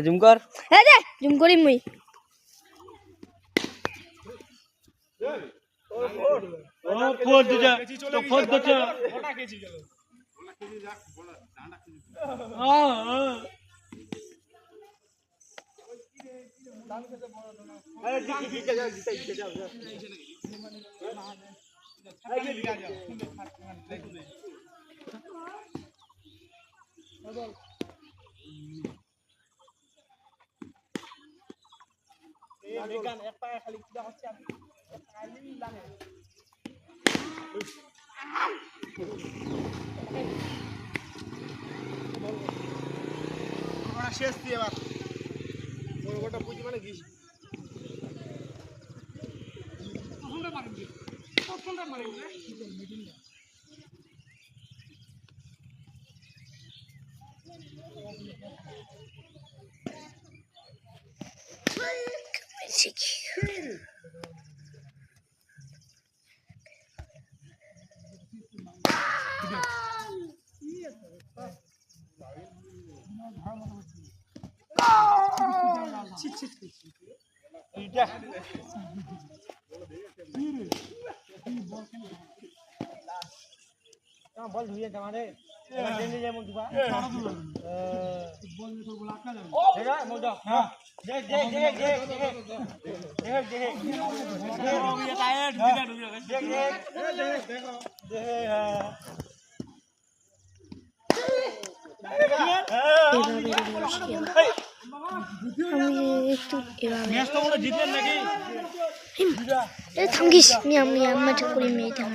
zoom কর zoom করি মুই শেষ দিয়ে এবার ওটা বুঝি মানে কি বল ধুয়ে জামারে দেনে যাবো দিবা বল তো বল আটকা যাবে দেখা মজা হ্যাঁ দেখ দেখ দেখ দেখ দেখ দেখ ये टायर ढूंढा ढूंढा देख देख देखो থামগিস মিয়া মিয়া মাঠে করি মেয়ে থাম